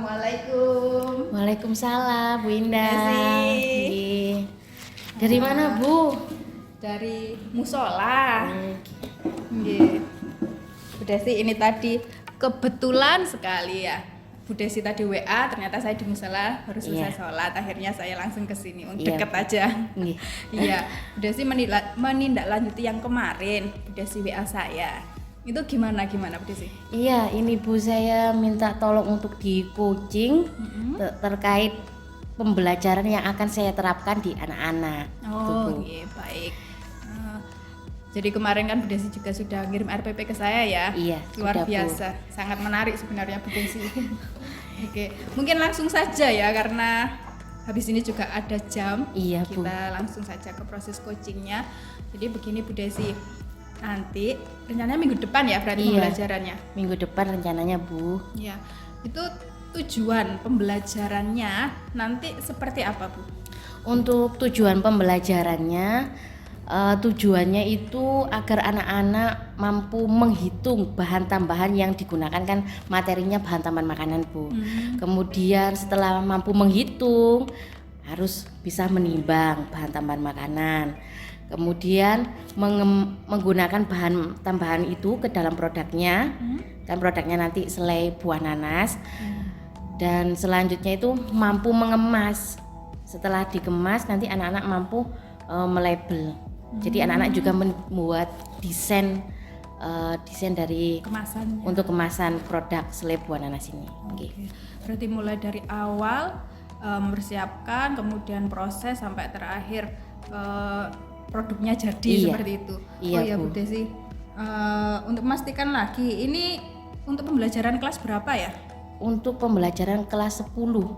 Assalamualaikum. Waalaikumsalam, Bu Indah. Desi. Nggih. Dari mana, Bu? Dari musola. Nggih. Bu Desi, ini tadi kebetulan sekali ya. Bu Desi tadi WA, ternyata saya di musola baru selesai sholat. Akhirnya saya langsung ke sini, deket aja. Nggih. Iya, Bu Desi menindaklanjuti yang kemarin. Bu Desi WA saya. Itu gimana Bu Desi? Iya, ini Bu, saya minta tolong untuk di coaching terkait pembelajaran yang akan saya terapkan di anak-anak. Oh, iya, baik. Jadi kemarin kan Bu Desi juga sudah ngirim RPP ke saya ya. Iya, luar sudah, biasa. Bu. Sangat menarik sebenarnya Bu Desi. Oke, mungkin langsung saja ya karena habis ini juga ada jam. Iya, Bu. Kita langsung saja ke proses coachingnya. Jadi begini Bu Desi. Nanti rencananya minggu depan ya berarti pembelajarannya. Minggu depan rencananya, Bu. Iya. Itu tujuan pembelajarannya nanti seperti apa, Bu? Untuk tujuan pembelajarannya, tujuannya itu agar anak-anak mampu menghitung bahan tambahan yang digunakan, kan materinya bahan tambahan makanan, Bu. Kemudian setelah mampu menghitung, harus bisa menimbang bahan tambahan makanan. Kemudian menggunakan bahan tambahan itu ke dalam produknya. Kan produknya nanti selai buah nanas. Dan selanjutnya itu mampu mengemas. Setelah dikemas nanti anak-anak mampu melabel. Jadi anak-anak juga membuat desain dari Kemasannya. untuk kemasan produk selai buah nanas ini. Oke. Berarti mulai dari awal mempersiapkan, kemudian proses sampai terakhir produknya jadi seperti itu. Iya, oh ya Bu. Bu Desi, untuk memastikan lagi, ini untuk pembelajaran kelas berapa ya? Untuk pembelajaran kelas 10,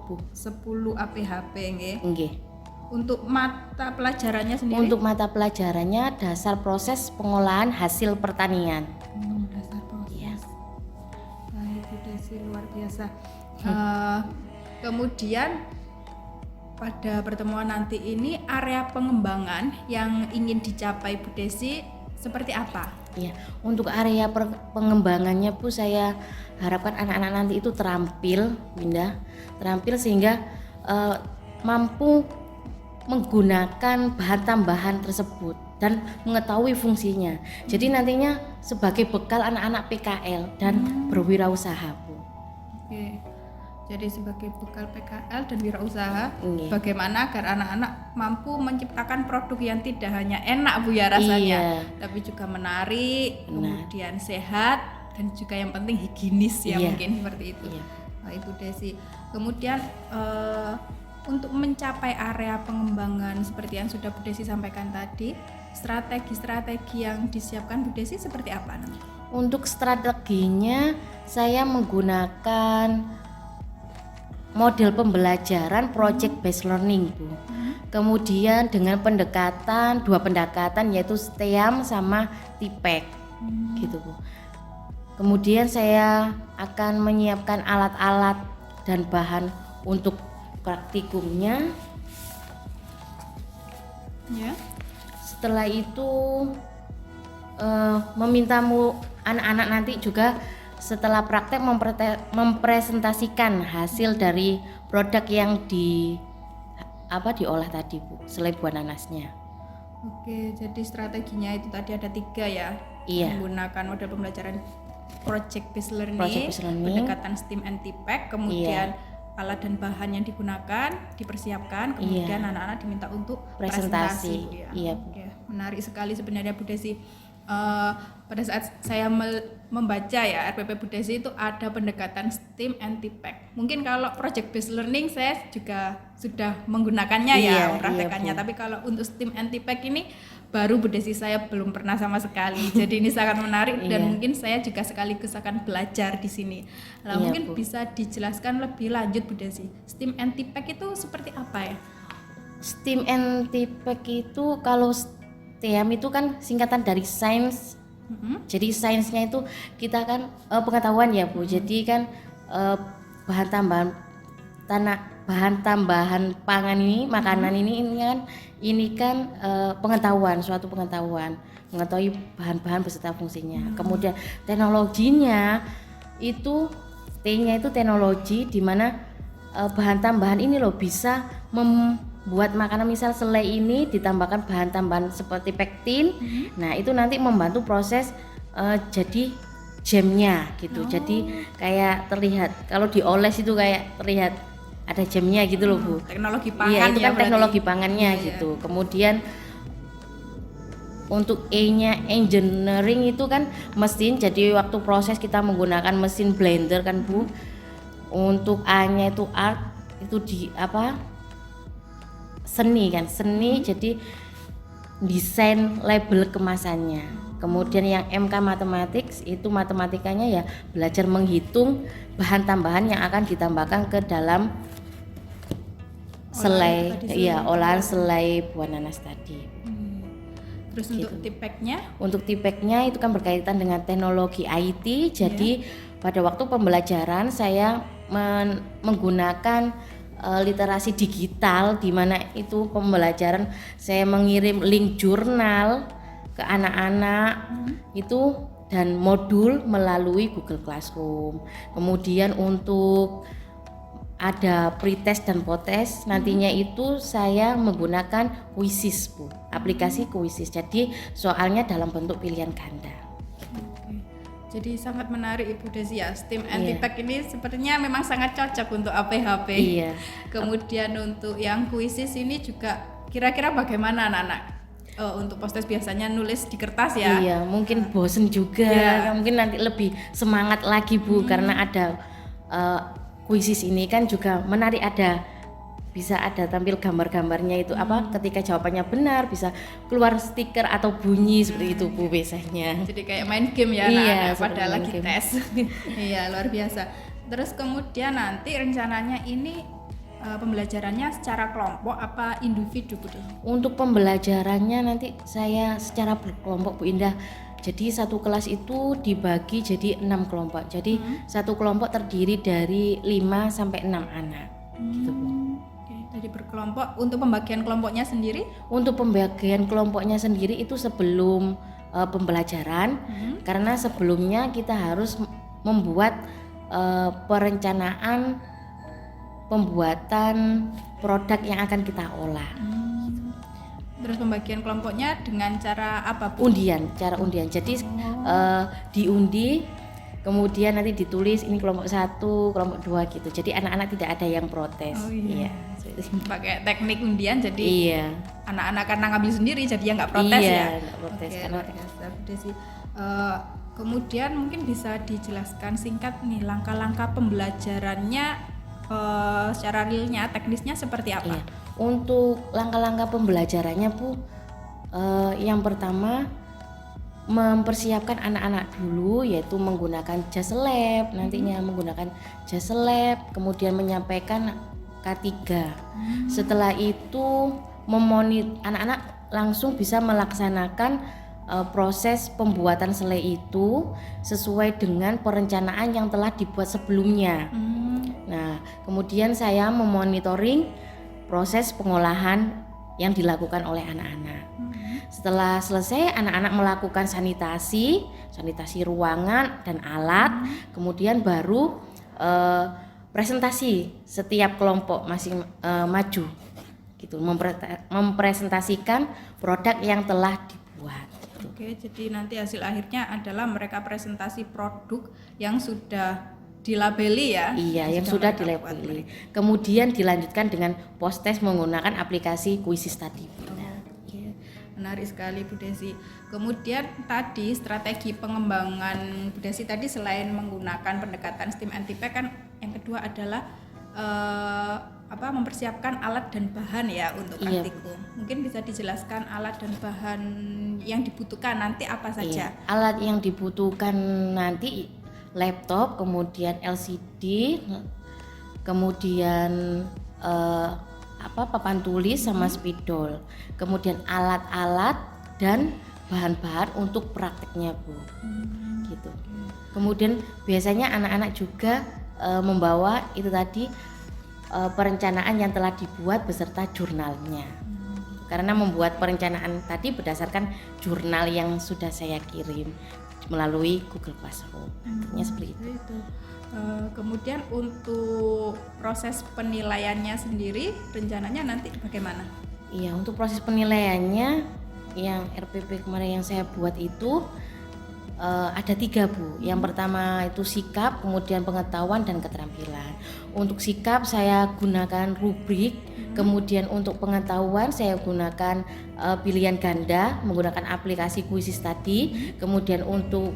Bu. 10 APHP nggih. Nggih. Untuk mata pelajarannya sendiri? Untuk mata pelajarannya dasar proses pengolahan hasil pertanian. Dasar proses. Iya. Baik Bu Desi, luar biasa. Kemudian pada pertemuan nanti ini area pengembangan yang ingin dicapai Bu Desi seperti apa? Iya, untuk area pengembangannya, Bu, saya harapkan anak-anak nanti itu terampil sehingga mampu menggunakan bahan tambahan tersebut dan mengetahui fungsinya. Jadi nantinya sebagai bekal anak-anak PKL dan berwirausaha, Bu. Oke. Jadi sebagai bekal PKL dan wirausaha, Iya. bagaimana agar anak-anak mampu menciptakan produk yang tidak hanya enak Bu ya rasanya, tapi juga menarik, kemudian sehat dan juga yang penting higienis ya, mungkin seperti itu. Ibu Desi. Kemudian untuk mencapai area pengembangan seperti yang sudah Bu Desi sampaikan tadi, strategi-strategi yang disiapkan Bu Desi seperti apa namanya? Untuk strateginya saya menggunakan model pembelajaran project based learning, Bu. Kemudian dengan dua pendekatan yaitu STEAM sama TIPEC. Gitu, Bu. Kemudian saya akan menyiapkan alat-alat dan bahan untuk praktikumnya. Ya. Setelah itu memintamu anak-anak nanti juga setelah praktek mempresentasikan hasil dari produk yang diolah tadi, Bu, selai buah nanasnya. Oke, jadi strateginya itu tadi ada 3 ya. Iya. Menggunakan model pembelajaran project based learning, pendekatan STEAM and TIPEC, kemudian alat dan bahan yang digunakan dipersiapkan, kemudian anak-anak diminta untuk presentasi. Iya, Bu. Oke, menarik sekali sebenarnya Bu Desi. Pada saat saya membaca ya RPP Bu Desi itu ada pendekatan STEAM and TIPEC. Mungkin kalau project based learning saya juga sudah menggunakannya ya, mempraktekannya. Tapi kalau untuk STEAM and TIPEC ini baru Bu Desi, saya belum pernah sama sekali. Jadi ini sangat menarik dan mungkin saya juga sekaligus akan belajar di sini. Nah, mungkin Bu, bisa dijelaskan lebih lanjut Bu Desi. STEAM and TIPEC itu seperti apa ya? STEAM and TIPEC itu, kalau STEAM itu kan singkatan dari sains. Jadi sainsnya itu kita kan pengetahuan ya, Bu. Jadi kan bahan tambahan pangan ini, makanan ini kan pengetahuan, suatu pengetahuan, mengetahui bahan-bahan beserta fungsinya. Kemudian teknologinya itu T-nya itu teknologi, di mana bahan tambahan ini loh bisa membuat makanan, misal selai ini ditambahkan bahan tambahan seperti pektin. Nah itu nanti membantu proses jadi jamnya gitu. Jadi kayak terlihat kalau dioles itu kayak terlihat ada jamnya gitu loh Bu. Teknologi pangan Iya itu ya kan berarti. teknologi pangannya gitu. Kemudian untuk E-nya engineering itu kan mesin, jadi waktu proses kita menggunakan mesin blender kan Bu. Untuk A-nya itu art, itu di apa, seni kan, seni jadi desain label kemasannya. Kemudian yang MK Mathematics itu matematikanya ya belajar menghitung bahan tambahan yang akan ditambahkan ke dalam selai, ya olahan selai buah nanas tadi. Terus untuk tipeknya? Untuk tipeknya itu kan berkaitan dengan teknologi IT. Jadi pada waktu pembelajaran saya menggunakan literasi digital, di mana itu pembelajaran saya mengirim link jurnal ke anak-anak itu dan modul melalui Google Classroom. Kemudian untuk ada pretest dan potest, nantinya itu saya menggunakan Quizzes Bu, aplikasi Quizzes. Jadi soalnya dalam bentuk pilihan ganda. Jadi sangat menarik Ibu Desi ya, STEAM Antipack ini sepertinya memang sangat cocok untuk APHP. Iya. Kemudian untuk yang Quizzes ini juga kira-kira bagaimana anak-anak? Untuk postes biasanya nulis di kertas ya? Iya, mungkin bosen juga. Ya, mungkin nanti lebih semangat lagi Bu, karena ada Quizzes ini kan juga menarik, bisa ada tampil gambar-gambarnya itu apa, ketika jawabannya benar bisa keluar stiker atau bunyi seperti itu Bu biasanya. Jadi kayak main game ya anak-anak pada lagi tes. Iya, luar biasa. Terus kemudian nanti rencananya ini pembelajarannya secara kelompok apa individu Bu? Untuk pembelajarannya nanti saya secara berkelompok Bu Indah. Jadi satu kelas itu dibagi jadi 6 kelompok. Jadi satu kelompok terdiri dari 5 sampai 6 anak. Gitu Bu. Oke, jadi berkelompok. Untuk pembagian kelompoknya sendiri? Untuk pembagian kelompoknya sendiri itu sebelum pembelajaran, karena sebelumnya kita harus membuat perencanaan pembuatan produk yang akan kita olah. Terus pembagian kelompoknya dengan cara apa Bu? Cara undian. Jadi diundi, kemudian nanti ditulis ini kelompok 1, kelompok 2 gitu. Jadi anak-anak tidak ada yang protes. Iya. Pakai teknik undian jadi anak-anak karena ngambil sendiri jadi ya nggak protes ya. Nggak protes. Karena kemudian mungkin bisa dijelaskan singkat nih langkah-langkah pembelajarannya secara realnya, teknisnya seperti apa? Untuk langkah-langkah pembelajarannya Bu, yang pertama mempersiapkan anak-anak dulu, yaitu menggunakan jas lab, nantinya menggunakan jas lab, kemudian menyampaikan K3. Setelah itu anak-anak langsung bisa melaksanakan proses pembuatan selai itu sesuai dengan perencanaan yang telah dibuat sebelumnya. Nah, kemudian saya memonitoring proses pengolahan yang dilakukan oleh anak-anak. Setelah selesai, anak-anak melakukan sanitasi ruangan dan alat, kemudian baru presentasi, setiap kelompok masing maju gitu, mempresentasikan produk yang telah dibuat. Oke, jadi nanti hasil akhirnya adalah mereka presentasi produk yang sudah dilabeli ya? Iya, yang sudah dilabeli. Kemudian dilanjutkan dengan post-test menggunakan aplikasi Quizzes tadi. Menarik sekali Bu Desi. Kemudian tadi strategi pengembangan Bu Desi tadi selain menggunakan pendekatan STEAM Antipack kan yang kedua adalah mempersiapkan alat dan bahan ya untuk praktikum. Mungkin bisa dijelaskan alat dan bahan yang dibutuhkan nanti apa saja? Alat yang dibutuhkan nanti laptop, kemudian LCD, kemudian papan tulis sama spidol, kemudian alat-alat dan bahan-bahan untuk prakteknya Bu. Gitu. Kemudian biasanya anak-anak juga membawa itu tadi perencanaan yang telah dibuat beserta jurnalnya. Karena membuat perencanaan tadi berdasarkan jurnal yang sudah saya kirim melalui Google Classroom. Seperti itu. Kemudian untuk proses penilaiannya sendiri rencananya nanti bagaimana? Iya, untuk proses penilaiannya yang RPP kemarin yang saya buat itu ada 3 Bu. Yang pertama itu sikap, kemudian pengetahuan dan keterampilan. Untuk sikap saya gunakan rubrik, kemudian untuk pengetahuan saya gunakan pilihan ganda menggunakan aplikasi Quizzes tadi. Kemudian untuk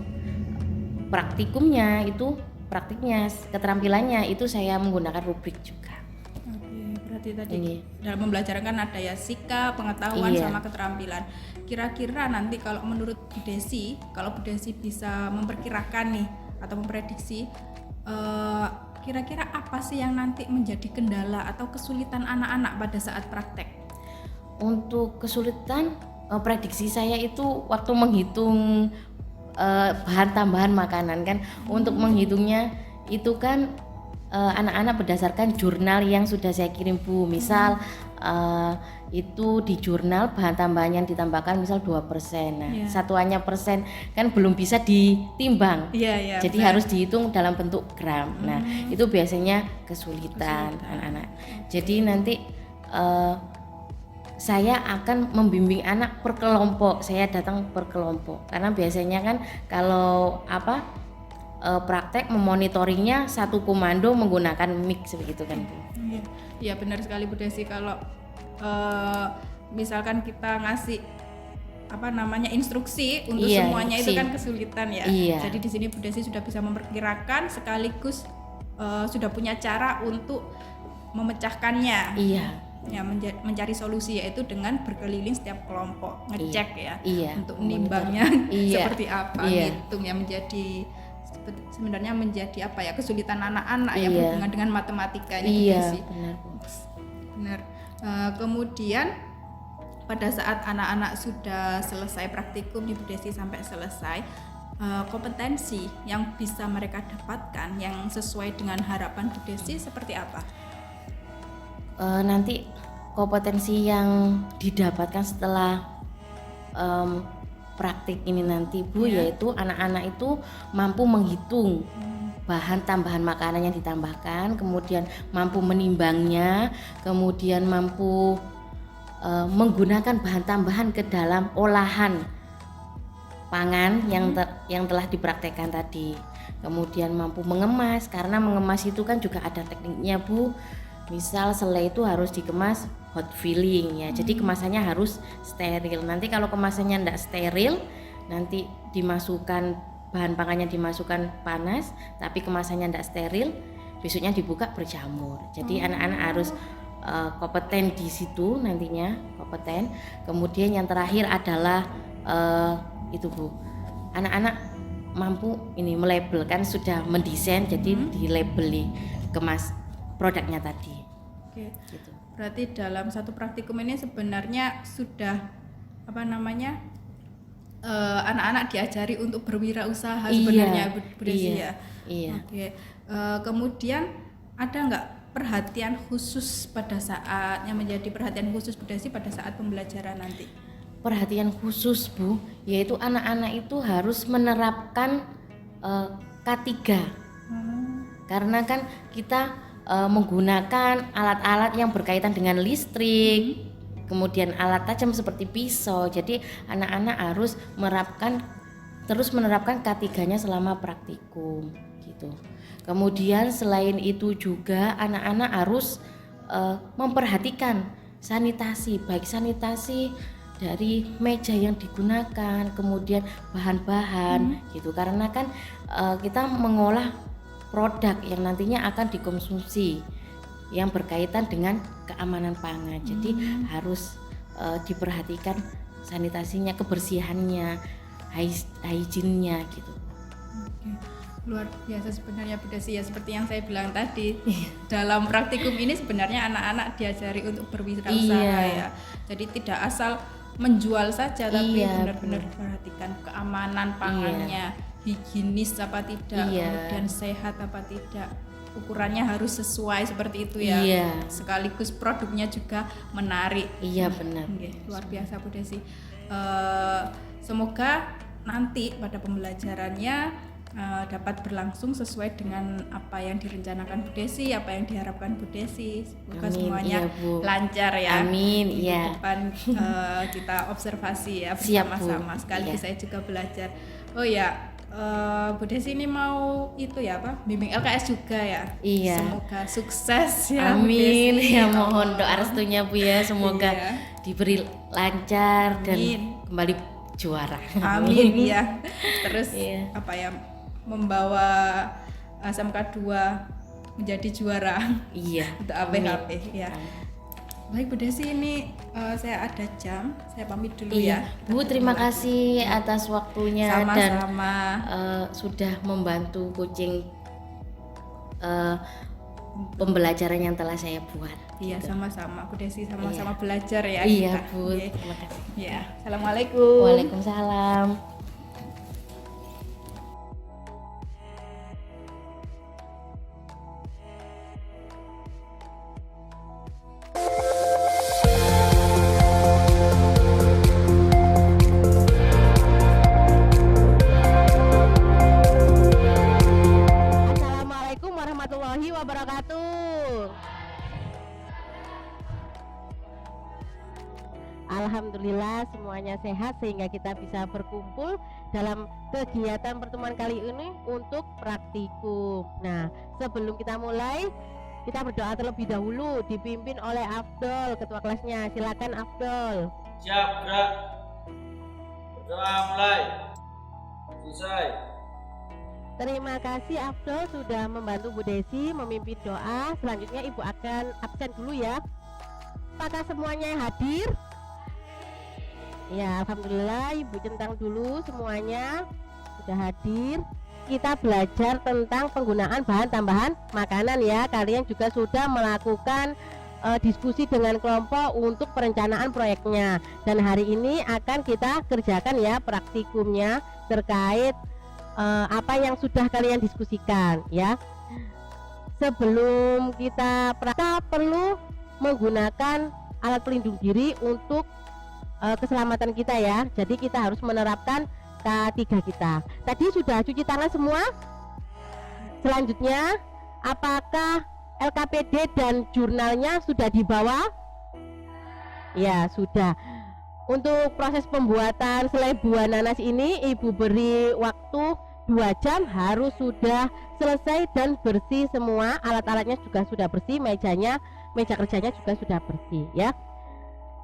praktiknya, keterampilannya itu saya menggunakan rubrik juga. Oke, berarti tadi Ini. dalam pembelajaran kan ada ya sikap, pengetahuan Iya. sama keterampilan. Kira-kira nanti kalau menurut Bu Desi, kalau Bu Desi bisa memperkirakan nih atau memprediksi kira-kira apa sih yang nanti menjadi kendala atau kesulitan anak-anak pada saat praktek? Untuk kesulitan prediksi saya itu waktu menghitung bahan tambahan makanan kan. Untuk menghitungnya itu kan anak-anak berdasarkan jurnal yang sudah saya kirim Bu. Misal itu di jurnal bahan tambahan yang ditambahkan misal 2%. Nah, Iya. satuannya persen kan belum bisa ditimbang. Iya, Jadi harus dihitung dalam bentuk gram. Nah, itu biasanya kesulitan anak-anak. Jadi nanti saya akan membimbing anak per kelompok. Saya datang per kelompok. Karena biasanya kan kalau praktek memonitoringnya satu komando menggunakan mic begitu kan Bu. Iya, iya benar sekali Bu Desi. Kalau misalkan kita ngasih instruksi untuk Iya, semuanya itu instruksi. kan kesulitan ya. Iya. Jadi di sini Bu Desi sudah bisa memperkirakan sekaligus sudah punya cara untuk memecahkannya. Iya. Ya, mencari solusi yaitu dengan berkeliling setiap kelompok, ngecek ya Iya, untuk memonitor. menimbangnya Iya. seperti apa, Iya. ngitung yang sebenarnya menjadi kesulitan anak-anak yang Iya. berhubungan dengan matematika ini Iya, juga sih. benar Bu. Benar. Kemudian pada saat anak-anak sudah selesai praktikum di Bu Desi sampai selesai, kompetensi yang bisa mereka dapatkan yang sesuai dengan harapan Bu Desi seperti apa? Nanti kompetensi yang didapatkan setelah praktik ini nanti Bu, Iya. yaitu anak-anak itu mampu menghitung bahan tambahan makanan yang ditambahkan, kemudian mampu menimbangnya, kemudian mampu menggunakan bahan tambahan ke dalam olahan pangan yang telah dipraktekkan tadi. Kemudian mampu mengemas, karena mengemas itu kan juga ada tekniknya Bu. Misal selai itu harus dikemas hot filling ya. Jadi kemasannya harus steril. Nanti kalau kemasannya tidak steril, nanti dimasukkan bahan pangannya dimasukkan panas, tapi kemasannya tidak steril, besoknya dibuka berjamur. Jadi anak-anak harus kompeten di situ nantinya, kompeten. Kemudian yang terakhir adalah itu Bu, anak-anak mampu ini melabel, kan sudah mendesain, jadi dilabeli kemas produknya tadi. Oke. Gitu. Berarti dalam satu praktikum ini sebenarnya sudah anak-anak diajari untuk berwirausaha sebenarnya Bu Desi ya. Iya. Oke. Kemudian ada nggak perhatian khusus pada saat yang menjadi perhatian khusus Bu Desi pada saat pembelajaran nanti? Perhatian khusus Bu, yaitu anak-anak itu harus menerapkan K3. Karena kan kita menggunakan alat-alat yang berkaitan dengan listrik, kemudian alat tajam seperti pisau. Jadi anak-anak harus terus menerapkan K3-nya selama praktikum gitu. Kemudian selain itu juga anak-anak harus memperhatikan sanitasi, baik sanitasi dari meja yang digunakan, kemudian bahan-bahan gitu. Karena kan kita mengolah produk yang nantinya akan dikonsumsi yang berkaitan dengan keamanan pangan. Jadi harus diperhatikan sanitasinya, kebersihannya, hygiene-nya gitu. Oke. Luar biasa sebenarnya Bu Desi ya, seperti yang saya bilang tadi. Dalam praktikum ini sebenarnya anak-anak diajari untuk berwirausaha ya. Jadi tidak asal menjual saja, tapi Iya, benar-benar perhatikan keamanan pangannya, higienis apa tidak, Iya. kemudian sehat apa tidak. Ukurannya harus sesuai seperti itu ya. Iya. Sekaligus produknya juga menarik. Iya benar. Oke, luar biasa Bu Desi. Semoga nanti pada pembelajarannya dapat berlangsung sesuai dengan apa yang direncanakan Bu Desi, apa yang diharapkan Bu Desi. Semoga Amin, semuanya iya, Bu. lancar ya. Amin, Minggu iya. depan kita observasi ya Siap, Bu. bersama-sama. Sekaligus Iya. saya juga belajar. Oh ya, Bu Desi ini mau itu ya apa? Bimbing LKS juga ya. Iya. Semoga sukses ya. Bu Amin, Desi. ya mohon doa restunya Bu ya, semoga Iya. diberi lancar dan Amin. kembali juara. Amin ya. Terus Iya. apa ya, membawa SMK 2 menjadi juara Iya. untuk APHP ya. Baik Bu Desi, ini saya ada jam, saya pamit dulu Iya, ya. Bu, terima kasih atas waktunya dan Sama-sama. sudah membantu coaching pembelajaran yang telah saya buat. Iya, sama-sama Bu Desi, sama-sama belajar ya Iya, kita. Bu. Iya. Terima kasih. Ya, Assalamualaikum. Waalaikumsalam. Assalamualaikum warahmatullahi wabarakatuh. Alhamdulillah semuanya sehat sehingga kita bisa berkumpul dalam kegiatan pertemuan kali ini untuk praktikum. Nah, sebelum kita mulai, kita berdoa terlebih dahulu dipimpin oleh Afdol, ketua kelasnya. Silakan Afdol. Siap, gerak. Berdoa mulai. Selesai. Terima kasih Afdol sudah membantu Bu Desi memimpin doa. Selanjutnya Ibu akan absen dulu ya. Apakah semuanya hadir? Ya, Alhamdulillah Ibu centang dulu semuanya sudah hadir. Kita belajar tentang penggunaan bahan tambahan makanan ya. Kalian juga sudah melakukan diskusi dengan kelompok untuk perencanaan proyeknya. Dan hari ini akan kita kerjakan ya praktikumnya terkait apa yang sudah kalian diskusikan ya. Sebelum kita perlu menggunakan alat pelindung diri untuk keselamatan kita ya. Jadi kita harus menerapkan K3 kita. Tadi sudah cuci tangan semua? Selanjutnya, apakah LKPD dan jurnalnya sudah dibawa? Ya, sudah. Untuk proses pembuatan selai buah nanas ini Ibu beri waktu 2 jam, harus sudah selesai dan bersih semua. Alat-alatnya juga sudah bersih, meja kerjanya juga sudah bersih ya.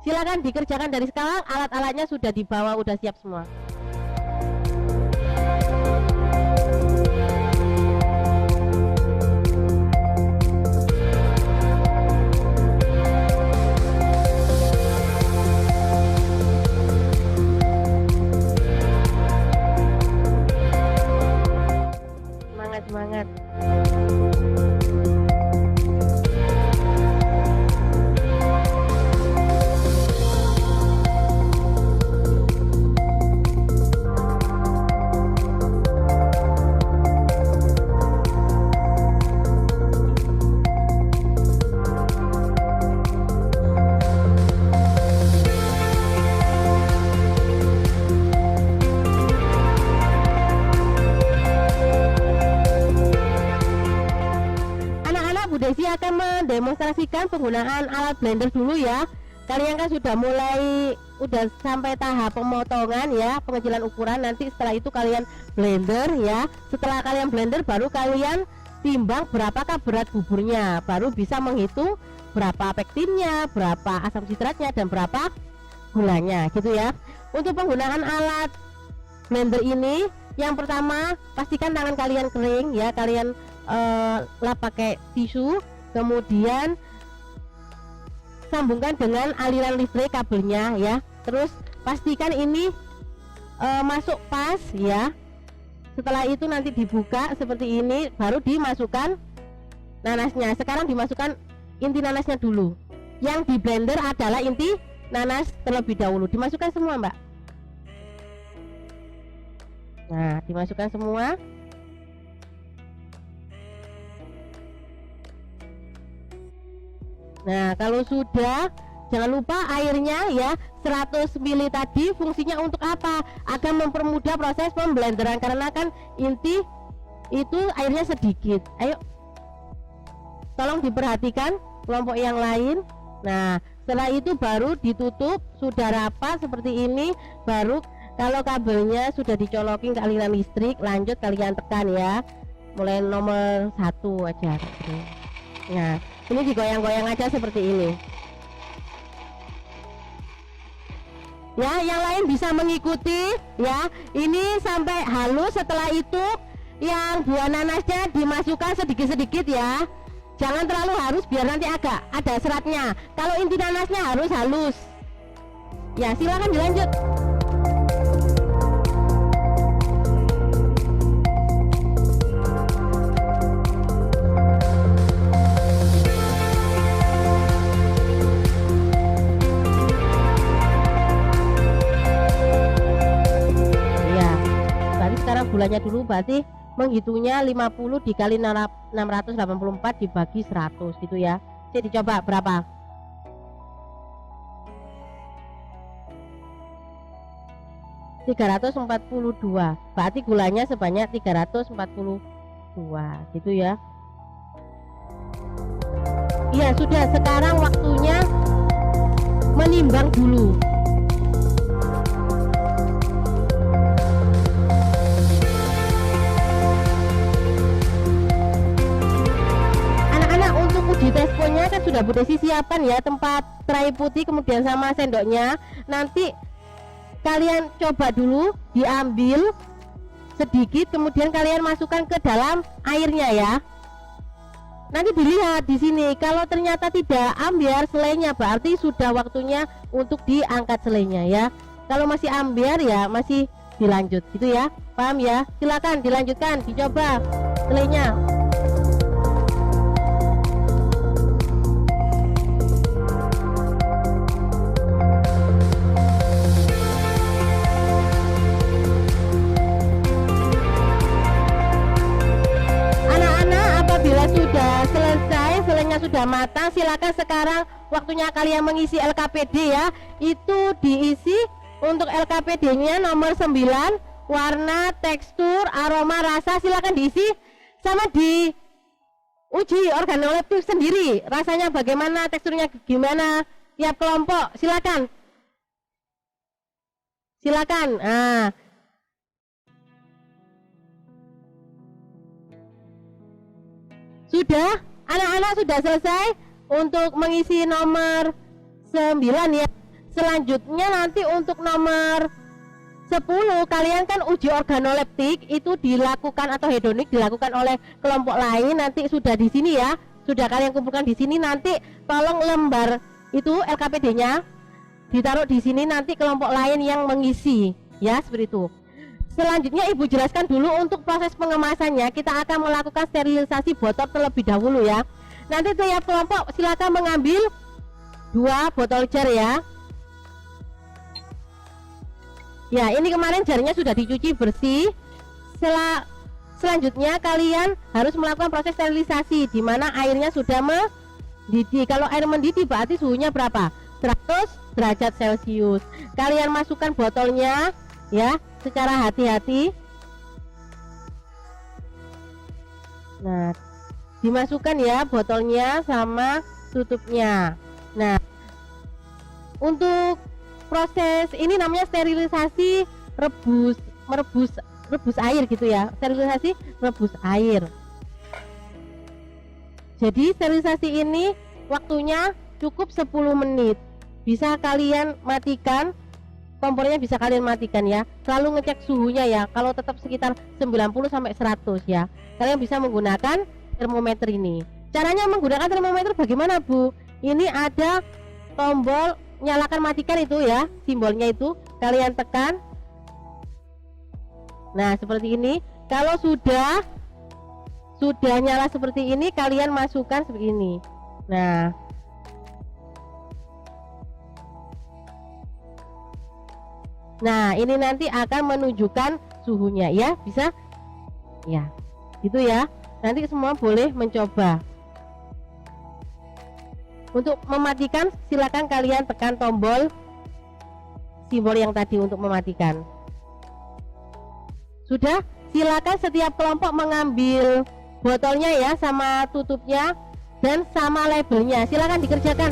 Silakan dikerjakan dari sekarang, alat-alatnya sudah dibawa, udah siap semua. Semangat. Anak-anak, Bu Desi akan mendemonstrasikan penggunaan alat blender dulu ya. Kalian kan sudah sampai tahap pemotongan ya, pengecilan ukuran. Nanti setelah itu kalian blender ya. Setelah kalian blender baru kalian timbang berapakah berat buburnya, baru bisa menghitung berapa pektinnya, berapa asam sitratnya, dan berapa gulanya gitu ya. Untuk penggunaan alat blender ini, yang pertama pastikan tangan kalian kering ya. Kalian lap pakai tisu, kemudian sambungkan dengan aliran listrik kabelnya ya. Terus pastikan ini masuk pas ya. Setelah itu nanti dibuka seperti ini, baru dimasukkan nanasnya. Sekarang dimasukkan inti nanasnya dulu. Yang di blender adalah inti nanas terlebih dahulu. Dimasukkan semua, Mbak. Nah, dimasukkan semua. Nah, kalau sudah jangan lupa airnya ya 100 ml tadi fungsinya untuk apa? Agar mempermudah proses pemblenderan, karena kan inti itu airnya sedikit. Ayo tolong diperhatikan kelompok yang lain. Nah setelah itu baru ditutup, sudah rapat seperti ini, baru kalau kabelnya sudah dicolokin ke aliran listrik, lanjut kalian tekan ya, mulai nomor 1 aja. Nah ini digoyang-goyang aja seperti ini ya, yang lain bisa mengikuti ya. Ini sampai halus, setelah itu yang buah nanasnya dimasukkan sedikit-sedikit ya, jangan terlalu halus biar nanti agak ada seratnya. Kalau inti nanasnya harus halus ya. Silakan dilanjut. Gulanya dulu, berarti menghitungnya 50 dikali 684 dibagi 100 gitu ya. Jadi dicoba berapa? ...342, berarti gulanya sebanyak 342 gitu ya. Iya sudah, sekarang waktunya menimbang dulu. Di tesponya kan sudah Bu Desi siapkan ya tempat tray putih, kemudian sama sendoknya. Nanti kalian coba dulu, diambil sedikit, kemudian kalian masukkan ke dalam airnya ya. Nanti dilihat di sini, kalau ternyata tidak ambiar selainya, berarti sudah waktunya untuk diangkat selainya ya. Kalau masih ambiar ya masih dilanjut gitu ya, paham ya? Silakan dilanjutkan, dicoba selainya. Sudah matang, silakan sekarang waktunya kalian mengisi LKPD ya. Itu diisi untuk LKPD-nya nomor 9, warna, tekstur, aroma, rasa, silakan diisi sama di uji organoleptik sendiri. Rasanya bagaimana, teksturnya gimana, tiap kelompok silakan. Silakan. Nah, sudah. Anak-anak sudah selesai untuk mengisi nomor 9 ya. Selanjutnya nanti untuk nomor 10 kalian kan uji organoleptik itu dilakukan atau hedonik dilakukan oleh kelompok lain, nanti sudah di sini ya. Sudah kalian kumpulkan di sini, nanti tolong lembar itu LKPD-nya ditaruh di sini, nanti kelompok lain yang mengisi ya, seperti itu. Selanjutnya Ibu jelaskan dulu untuk proses pengemasannya. Kita akan melakukan sterilisasi botol terlebih dahulu ya. Nanti tiap kelompok silakan mengambil 2 botol jar ya. Ya ini kemarin jarnya sudah dicuci bersih. Selanjutnya kalian harus melakukan proses sterilisasi, di mana airnya sudah mendidih. Kalau air mendidih berarti suhunya berapa? 100 derajat Celcius. Kalian masukkan botolnya ya secara hati-hati. Nah dimasukkan ya botolnya sama tutupnya. Nah untuk proses ini namanya sterilisasi merebus air gitu ya, sterilisasi merebus air. Jadi sterilisasi ini waktunya cukup 10 menit. Bisa kalian matikan, kompornya bisa kalian matikan ya. Selalu ngecek suhunya ya. Kalau tetap sekitar 90 sampai 100 ya, kalian bisa menggunakan termometer ini. Caranya menggunakan termometer bagaimana Bu? Ini ada tombol nyalakan matikan itu ya, simbolnya itu kalian tekan. Nah seperti ini. Kalau sudah nyala seperti ini, kalian masukkan seperti ini. Nah ini nanti akan menunjukkan suhunya ya, bisa ya gitu ya. Nanti semua boleh mencoba. Untuk mematikan silakan kalian tekan tombol simbol yang tadi untuk mematikan. Sudah, silakan setiap kelompok mengambil botolnya ya, sama tutupnya dan sama labelnya. Silakan dikerjakan.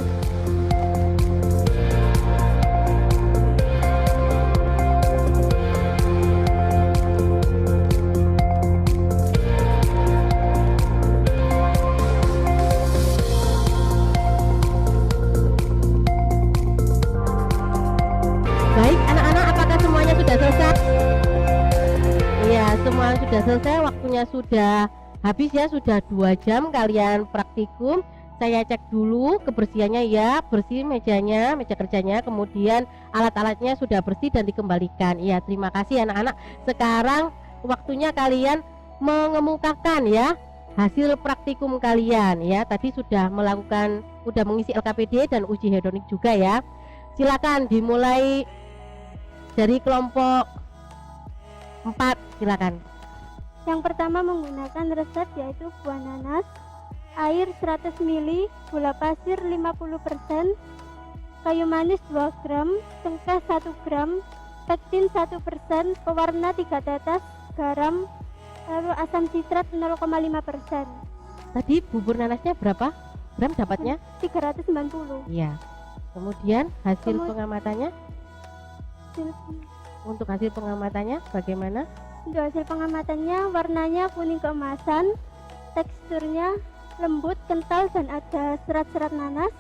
Baik, anak-anak, apakah semuanya sudah selesai? Iya, semua sudah selesai, waktunya sudah habis ya, sudah 2 jam kalian praktikum. Saya cek dulu kebersihannya ya, bersih mejanya, meja kerjanya, kemudian alat-alatnya sudah bersih dan dikembalikan. Iya, terima kasih anak-anak. Sekarang waktunya kalian mengemukakan ya hasil praktikum kalian ya. Tadi sudah mengisi LKPD dan uji hedonik juga ya. Silakan dimulai dari kelompok 4, silakan. Yang pertama menggunakan resep yaitu buah nanas, air 100 ml, gula pasir 50%, kayu manis 2 gram, cengkeh 1 gram, pektin 1%, pewarna 3 tetes, garam, lalu asam sitrat 0,5%. Tadi bubur nanasnya berapa gram dapatnya? 390. Iya. Kemudian hasil pengamatannya, untuk hasil pengamatannya bagaimana? Untuk hasil pengamatannya warnanya kuning keemasan, teksturnya lembut, kental dan ada serat-serat nanas,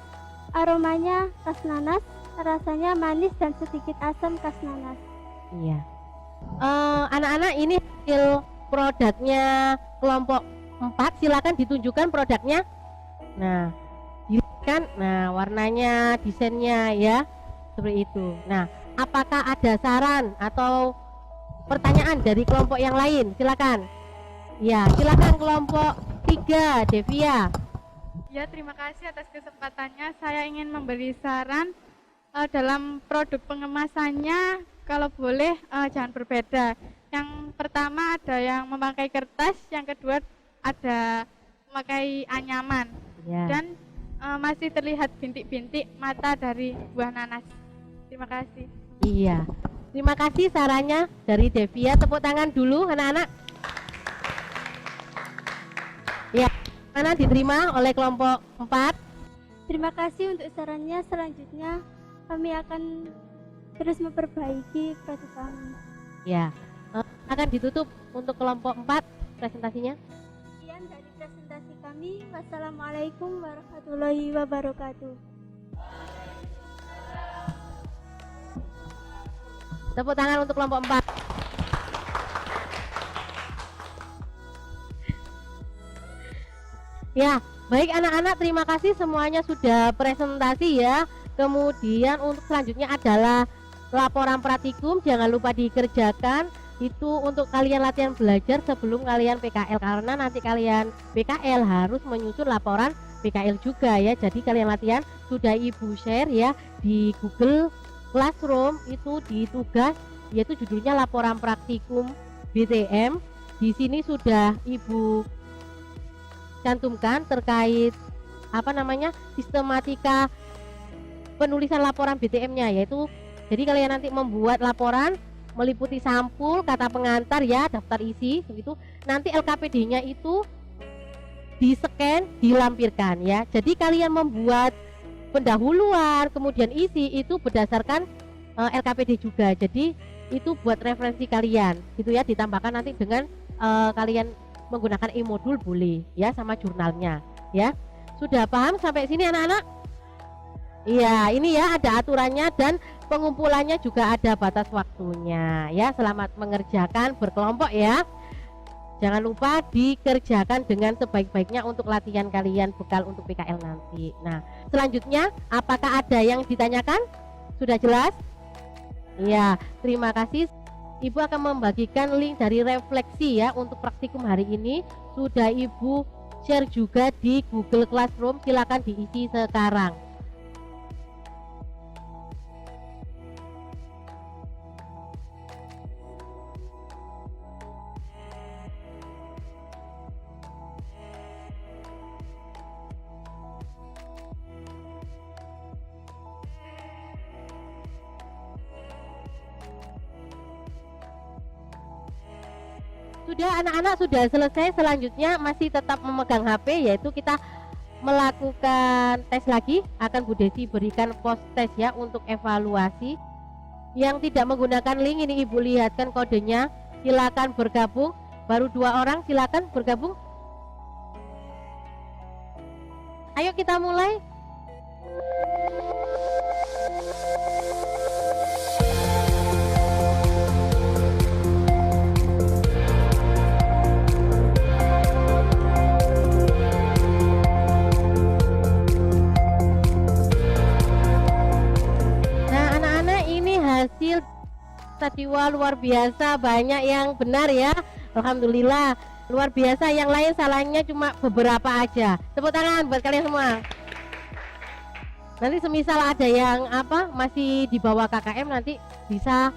aromanya khas nanas, rasanya manis dan sedikit asam khas nanas. Iya. Anak-anak, ini hasil produknya kelompok 4, silakan ditunjukkan produknya. Nah, kan, nah warnanya, desainnya ya, seperti itu. Nah, apakah ada saran atau pertanyaan dari kelompok yang lain? Silakan. Ya, silakan kelompok 3, Devia. Ya, terima kasih atas kesempatannya. Saya ingin memberi saran dalam produk pengemasannya, kalau boleh jangan berbeda. Yang pertama ada yang memakai kertas, yang kedua ada memakai anyaman, Ya. dan masih terlihat bintik-bintik mata dari buah nanas. Terima kasih. Iya. Terima kasih sarannya dari Devia. Tepuk tangan dulu anak-anak. Ya, mana diterima oleh kelompok 4. Terima kasih untuk sarannya. Selanjutnya kami akan terus memperbaiki produk kami. Ya. Akan ditutup untuk kelompok 4 presentasinya. Sekian dari presentasi kami. Wassalamualaikum warahmatullahi wabarakatuh. Tepuk tangan untuk kelompok 4. Ya, baik anak-anak, terima kasih semuanya sudah presentasi ya. Kemudian untuk selanjutnya adalah laporan praktikum, jangan lupa dikerjakan. Itu untuk kalian latihan belajar sebelum kalian PKL, karena nanti kalian PKL harus menyusun laporan PKL juga ya. Jadi kalian latihan, sudah Ibu share ya di Google Classroom, itu di tugas, yaitu judulnya laporan praktikum BTM. Di sini sudah Ibu cantumkan terkait sistematika penulisan laporan BTM-nya, yaitu jadi kalian nanti membuat laporan meliputi sampul, kata pengantar ya, daftar isi begitu. Nanti LKPD-nya itu di-scan, dilampirkan ya. Jadi kalian membuat pendahuluan, kemudian isi itu berdasarkan LKPD juga. Jadi itu buat referensi kalian gitu ya, ditambahkan nanti dengan kalian menggunakan e-modul boleh ya, sama jurnalnya ya. Sudah paham sampai sini anak-anak? Iya, ini ya ada aturannya dan pengumpulannya juga ada batas waktunya ya. Selamat mengerjakan berkelompok ya. Jangan lupa dikerjakan dengan sebaik-baiknya untuk latihan kalian bekal untuk PKL nanti. Nah, selanjutnya apakah ada yang ditanyakan? Sudah jelas? Iya, terima kasih. Ibu akan membagikan link dari refleksi ya untuk praktikum hari ini. Sudah Ibu share juga di Google Classroom, silakan diisi sekarang. Sudah, anak-anak sudah selesai. Selanjutnya masih tetap memegang HP, yaitu kita melakukan tes lagi. Akan Bu Desi berikan post tes ya untuk evaluasi. Yang tidak menggunakan link ini Ibu lihatkan kodenya, silakan bergabung. Baru 2 orang, silakan bergabung. Ayo kita mulai. Hasil tadi luar biasa, banyak yang benar ya. Alhamdulillah, luar biasa. Yang lain salahnya cuma beberapa aja. Tepuk tangan buat kalian semua. Nanti semisal ada yang masih di bawah KKM, nanti bisa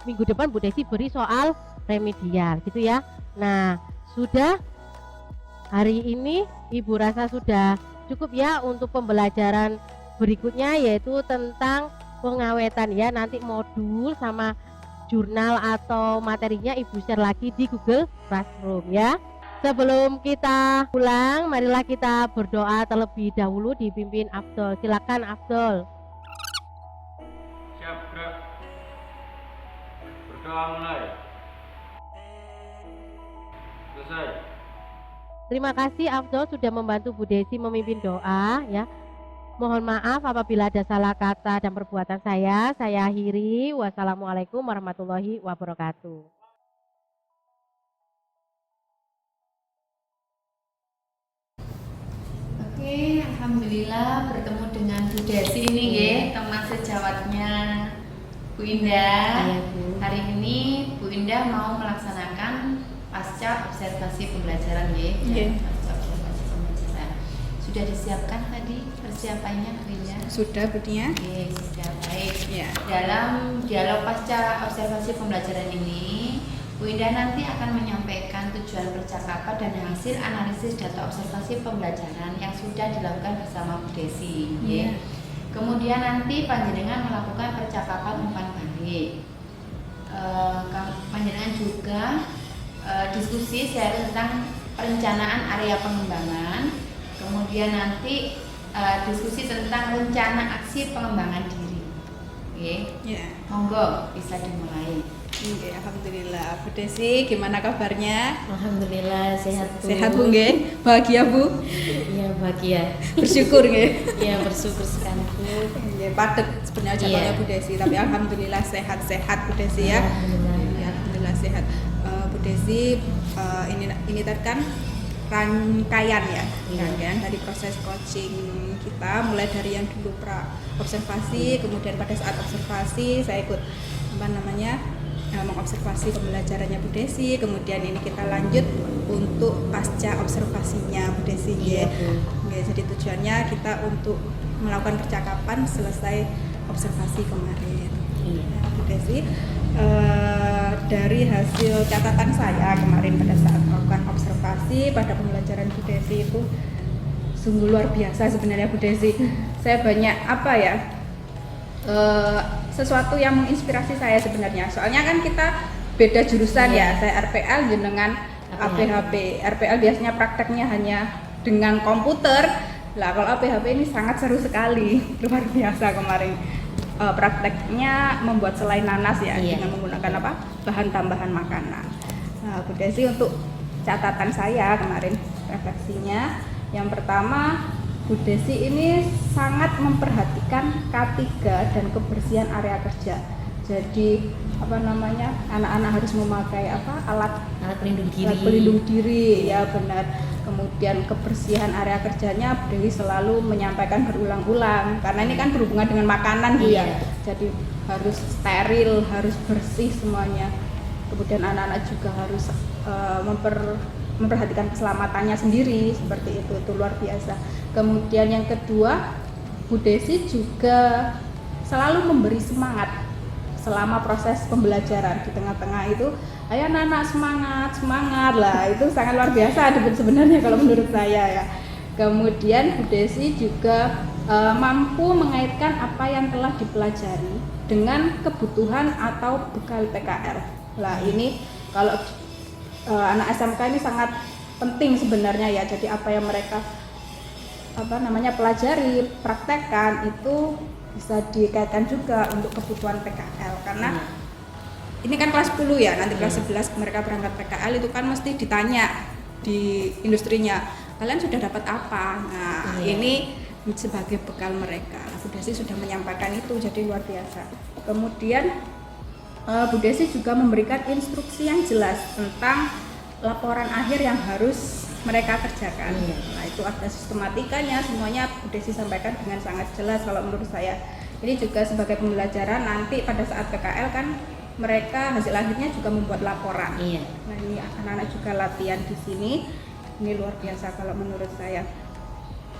minggu depan Bu Desi beri soal remedial gitu ya. Nah, sudah hari ini Ibu rasa sudah cukup ya untuk pembelajaran berikutnya, yaitu tentang pengawetan ya. Nanti modul sama jurnal atau materinya Ibu share lagi di Google Classroom ya. Sebelum kita pulang, marilah kita berdoa terlebih dahulu dipimpin Afdol. Silakan Afdol. Siap, gerak. Berdoa mulai. Selesai. Terima kasih Afdol sudah membantu Bu Desi memimpin doa ya. Mohon maaf apabila ada salah kata dan perbuatan saya akhiri. Wassalamualaikum warahmatullahi wabarakatuh. Oke, alhamdulillah bertemu dengan Bu Desi ini nggih, teman sejawatnya Bu Indah. Iya, Bu. Hari ini Bu Indah mau melaksanakan pasca observasi pembelajaran nggih. Nggih. Pasca observasi pembelajaran. Sudah disiapkan tadi persiapannya Bu Indah? Sudah Budia? Oke, sudah baik. Ya. Dalam dialog pasca observasi pembelajaran ini, Bu Indah nanti akan menyampaikan tujuan percakapan dan hasil analisis data observasi pembelajaran yang sudah dilakukan bersama Bu Desi. Iya. Kemudian nanti panjenengan melakukan percakapan umpan balik. Panjenengan juga diskusi share tentang perencanaan area pengembangan. Kemudian nanti diskusi tentang rencana aksi pengembangan diri. Oke. Ya. Monggo bisa dimulai. Oke, alhamdulillah. Bu Desi, gimana kabarnya? Alhamdulillah sehat Bu. Sehat Bu nggih? Bahagia Bu? Iya bahagia. Bersyukur nggih. Iya bersyukur sekali Bu. Nggih, padet sebenarnya jadwalnya Iya. Bu Desi, tapi alhamdulillah sehat-sehat Bu Desi ya. Alhamdulillah. Ya, alhamdulillah sehat. Bu Desi, ini tadi kan rangkaian ya, Iya. rangkaian dari proses coaching kita, mulai dari yang dulu pra observasi, kemudian pada saat observasi saya ikut mengobservasi pembelajarannya Bu Desi, kemudian ini kita lanjut untuk pasca observasinya Bu Desi. Iya, Ya. Bu. Ya, jadi tujuannya kita untuk melakukan percakapan selesai observasi kemarin. Iya. Ya, Bu Desi, dari hasil catatan saya kemarin pada saat melakukan observasi pada pembelajaran Bu Desi itu sungguh luar biasa sebenarnya Bu Desi. Saya banyak sesuatu yang menginspirasi saya sebenarnya. Soalnya kan kita beda jurusan ya. Saya RPL dengan APHP. RPL biasanya prakteknya hanya dengan komputer. Lah kalau APHP ini sangat seru sekali, luar biasa kemarin. Prakteknya membuat selai nanas ya, dengan menggunakan bahan tambahan makanan. Nah, Bu Desi, untuk catatan saya kemarin refleksinya, yang pertama Bu Desi ini sangat memperhatikan K3 dan kebersihan area kerja. Jadi anak-anak harus memakai alat pelindung diri ya, benar. Kemudian kebersihan area kerjanya Bu Desi selalu menyampaikan berulang-ulang, karena ini kan berhubungan dengan makanan Bu ya. Jadi harus steril, harus bersih semuanya. Kemudian anak-anak juga harus memperhatikan keselamatannya sendiri, seperti itu luar biasa. Kemudian yang kedua, Bu Desi juga selalu memberi semangat selama proses pembelajaran. Di tengah-tengah itu, ayo anak-anak semangat lah, itu sangat luar biasa sebenarnya kalau menurut saya ya. Kemudian Bu Desi juga mampu mengaitkan apa yang telah dipelajari dengan kebutuhan atau bekal PKL. Lah ini kalau anak SMK ini sangat penting sebenarnya ya. Jadi apa yang mereka pelajari, praktekkan itu bisa dikaitkan juga untuk kebutuhan PKL karena ini kan kelas 10 ya, nanti kelas 11 mereka berangkat PKL itu kan mesti ditanya di industrinya, kalian sudah dapat apa? Nah, ini sebagai bekal mereka. Bu Desi sudah menyampaikan itu, jadi luar biasa. Kemudian Bu Desi juga memberikan instruksi yang jelas tentang laporan akhir yang harus mereka kerjakan. Nah, itu ada sistematikanya, semuanya Bu Desi sampaikan dengan sangat jelas kalau menurut saya. Ini juga sebagai pembelajaran nanti pada saat PKL kan mereka hasil akhirnya juga membuat laporan. Nah, ini anak-anak juga latihan di sini. Ini luar biasa kalau menurut saya.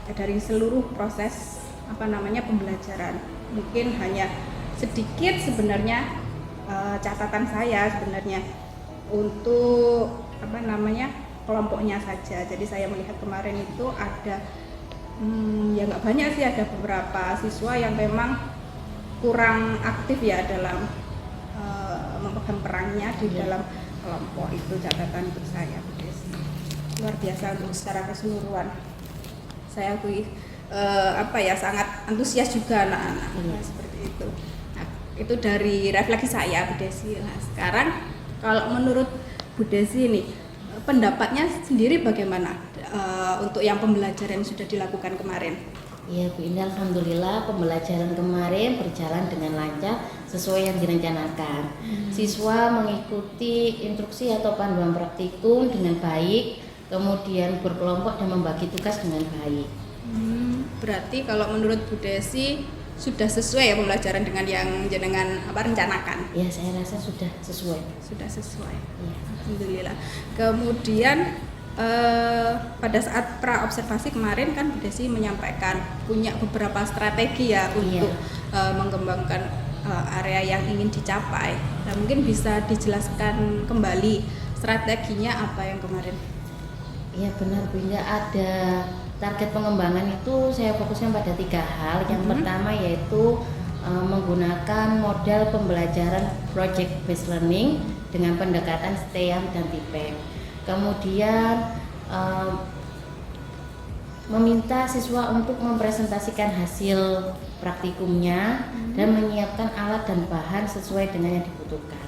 Dari seluruh proses pembelajaran. Mungkin hanya sedikit sebenarnya catatan saya sebenarnya untuk kelompoknya saja. Jadi saya melihat kemarin itu ada ya nggak banyak sih, ada beberapa siswa yang memang kurang aktif ya dalam memegang perannya di dalam kelompok. Itu catatan untuk saya, Bu Desi. Luar biasa untuk secara keseluruhan. Saya akui sangat antusias juga anak-anak seperti itu. Nah, itu dari refleksi saya, Bu Desi. Nah, sekarang kalau menurut Bu Desi ini pendapatnya sendiri bagaimana untuk yang pembelajaran yang sudah dilakukan kemarin? Ya Bu Indah, alhamdulillah pembelajaran kemarin berjalan dengan lancar sesuai yang direncanakan. Siswa mengikuti instruksi atau panduan praktikum dengan baik, kemudian berkelompok dan membagi tugas dengan baik. Berarti kalau menurut Bu Desi sudah sesuai ya pembelajaran dengan yang jenengan rencanakan? Ya, saya rasa sudah sesuai. Sudah sesuai. Ya. Alhamdulillah. Kemudian pada saat pra observasi kemarin kan Bu Desi menyampaikan punya beberapa strategi ya untuk mengembangkan area yang ingin dicapai. Nah, mungkin bisa dijelaskan kembali strateginya apa yang kemarin? Ya benar Bu Indah, ada target pengembangan itu saya fokuskan pada 3 hal. Yang pertama yaitu menggunakan model pembelajaran project based learning dengan pendekatan STEAM dan TIPEC. Kemudian meminta siswa untuk mempresentasikan hasil praktikumnya dan menyiapkan alat dan bahan sesuai dengan yang dibutuhkan.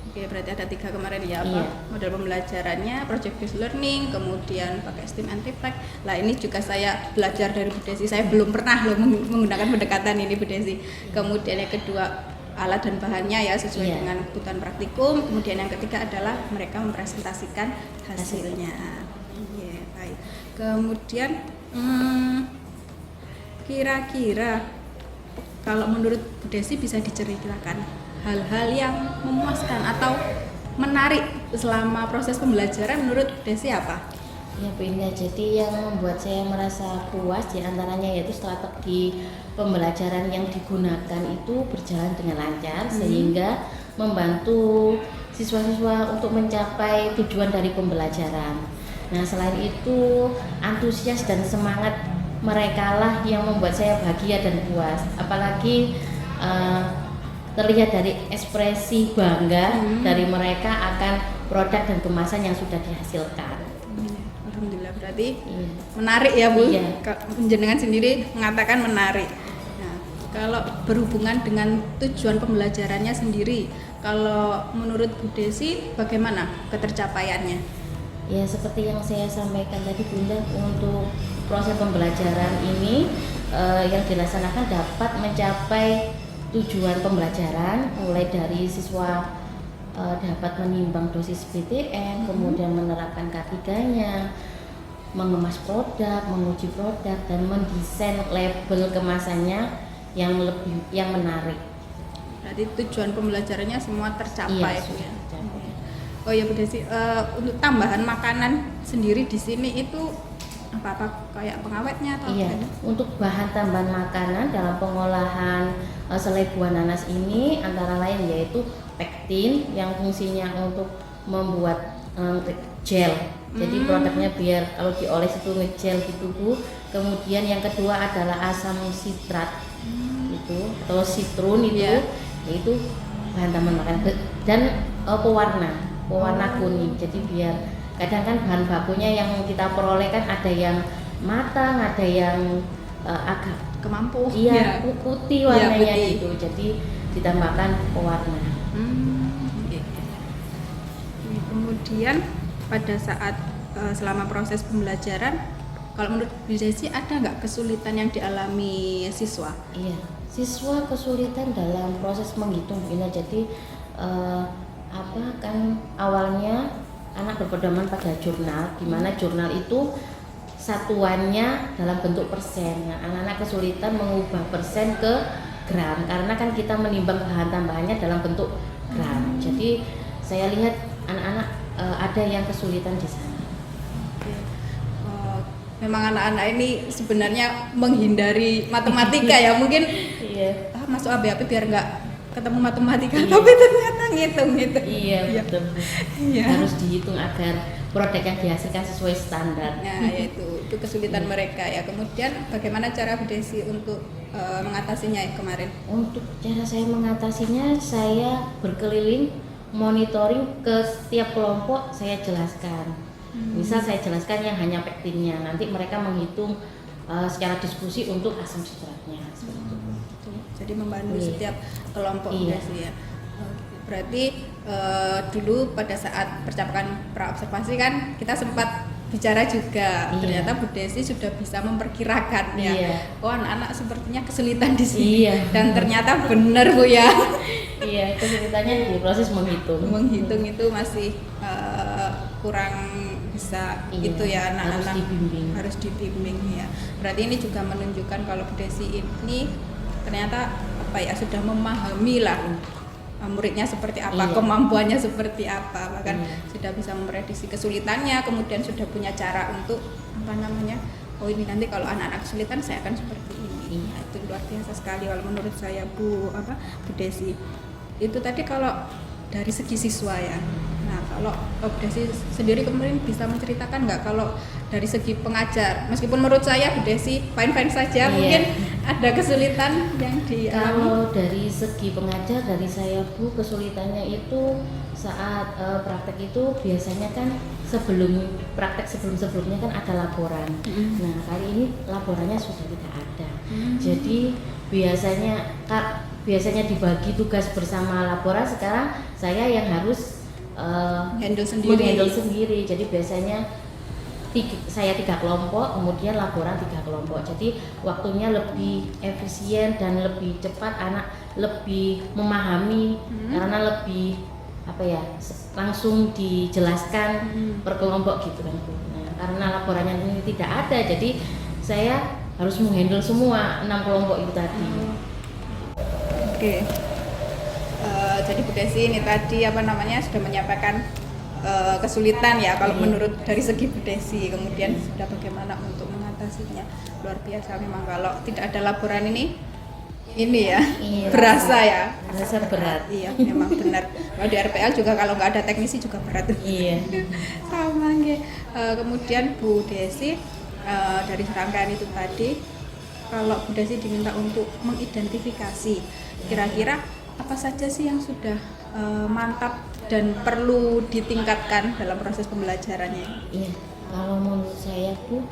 Oke, berarti ada 3 kemarin ya, Iya. model pembelajarannya, project based learning, kemudian pakai STEAM and TIPEC. Lah ini juga saya belajar dari Bu Desi, saya belum pernah loh menggunakan pendekatan ini Bu Desi. Kemudian yang kedua alat dan bahannya ya sesuai dengan kebutuhan praktikum. Kemudian yang ketiga adalah mereka mempresentasikan hasilnya. Iya, baik. Kemudian kira-kira kalau menurut Bu Desi bisa diceritakan hal-hal yang memuaskan atau menarik selama proses pembelajaran menurut Bu Desi apa? Ya Bu Indah, jadi yang membuat saya merasa puas diantaranya yaitu strategi pembelajaran yang digunakan itu berjalan dengan lancar sehingga membantu siswa-siswa untuk mencapai tujuan dari pembelajaran. Nah, selain itu antusias dan semangat mereka lah yang membuat saya bahagia dan puas, apalagi terlihat dari ekspresi bangga dari mereka akan produk dan kemasan yang sudah dihasilkan. Alhamdulillah, berarti menarik ya Bu. Jenengan sendiri mengatakan menarik. Nah, kalau berhubungan dengan tujuan pembelajarannya sendiri, kalau menurut Bu Desi bagaimana ketercapaiannya? Ya, seperti yang saya sampaikan tadi Bunda, untuk proses pembelajaran ini yang dilaksanakan dapat mencapai tujuan pembelajaran, mulai dari siswa dapat menimbang dosis BTN, kemudian menerapkan K3-nya, mengemas produk, menguji produk, dan mendesain label kemasannya yang menarik. Jadi tujuan pembelajarannya semua tercapai, Iya, Bu ya. tercapai. Oh ya Bu Desi, untuk tambahan makanan sendiri di sini itu apa kayak pengawetnya atau Iya, apa? untuk bahan tambahan makanan dalam pengolahan selai buah nanas ini antara lain yaitu pektin yang fungsinya untuk membuat gel. Jadi produknya biar kalau dioles itu ngegel gitu Bu. Kemudian yang kedua adalah asam sitrat itu atau sitrun itu, yaitu bahan tambahan makanan dan pewarna. pewarna kuning. Jadi biar kadang kan bahan bakunya yang kita peroleh kan ada yang matang, ada yang agak Kemampu. putih warnanya gitu. Jadi ditambahkan pewarna. Gitu. Kemudian pada saat selama proses pembelajaran, kalau menurut Bu Desi ada nggak kesulitan yang dialami siswa? Iya, siswa kesulitan dalam proses menghitung Bu Ina. Jadi kan awalnya anak berpedoman pada jurnal, di mana jurnal itu satuannya dalam bentuk persen. Nah, anak-anak kesulitan mengubah persen ke gram karena kan kita menimbang bahan tambahannya dalam bentuk gram. Jadi saya lihat anak-anak ada yang kesulitan di sana. Memang anak-anak ini sebenarnya menghindari matematika ya, mungkin Iya. masuk ABAP biar nggak ketemu matematika, tapi ternyata ngitung gitu. Iya, betul. Iya. Harus dihitung agar produk yang dihasilkan sesuai standar. Nah, itu kesulitan mereka ya. Kemudian bagaimana cara Bu Desi untuk mengatasinya kemarin? Untuk cara saya mengatasinya, saya berkeliling monitoring ke setiap kelompok, saya jelaskan. Misal saya jelaskan yang hanya pektinnya, nanti mereka menghitung secara diskusi untuk asam sitratnya seperti itu. Jadi membantu Iya. setiap kelompok Iya. ya. Berarti dulu pada saat percakapan praobservasi kan kita sempat bicara juga. Iya. Ternyata Bu Desi sudah bisa memperkirakan ya. Iya. Oh, anak-anak sepertinya kesulitan di sini. Iya. Dan ternyata benar Bu ya. Iya, kesulitannya di proses menghitung. Menghitung itu masih kurang bisa Iya, itu ya anak-anak. harus dibimbing. Harus dibimbing ya. Berarti ini juga menunjukkan kalau Bu Desi ini ternyata sudah memahami lah muridnya seperti apa, Iya. kemampuannya seperti apa, bahkan Iya. sudah bisa memprediksi kesulitannya, kemudian sudah punya cara untuk oh ini nanti kalau anak-anak kesulitan saya akan seperti ini. Iya. Nah, itu luar biasa sekali kalau menurut saya Bu Desi. Itu tadi kalau dari segi siswa ya. Nah, kalau Bu Desi sendiri kemarin bisa menceritakan nggak kalau dari segi pengajar, meskipun menurut saya Bu Desi fine-fine saja, Iya. mungkin ada kesulitan yang dialami. Kalau dari segi pengajar, dari saya Bu, kesulitannya itu saat praktek itu biasanya kan sebelumnya kan ada laporan. Nah, kali ini laporannya sudah tidak ada. Jadi biasanya dibagi tugas bersama laporan, sekarang saya yang harus handle sendiri. menghandle sendiri. Jadi biasanya saya 3 kelompok, kemudian laporan 3 kelompok. Jadi waktunya lebih efisien dan lebih cepat, anak lebih memahami karena lebih langsung dijelaskan per kelompok gitu kan Bu. Nah, karena laporannya ini tidak ada, jadi saya harus menghandle semua 6 kelompok itu tadi. Oke. Jadi Bu Desi ini tadi sudah menyampaikan kesulitan ya kalau menurut dari segi Bu Desi, kemudian sudah bagaimana untuk mengatasinya. Luar biasa memang kalau tidak ada laporan ini ya Iya, berasa ya. Rasa berat. Iya, memang benar. Kalau di RPL juga kalau nggak ada teknisi juga berat. Iya. Sama nggih. Kemudian Bu Desi dari serangkaian itu tadi, kalau Bu Desi diminta untuk mengidentifikasi kira-kira apa saja sih yang sudah mantap dan perlu ditingkatkan dalam proses pembelajarannya? Iya, kalau menurut saya Bu,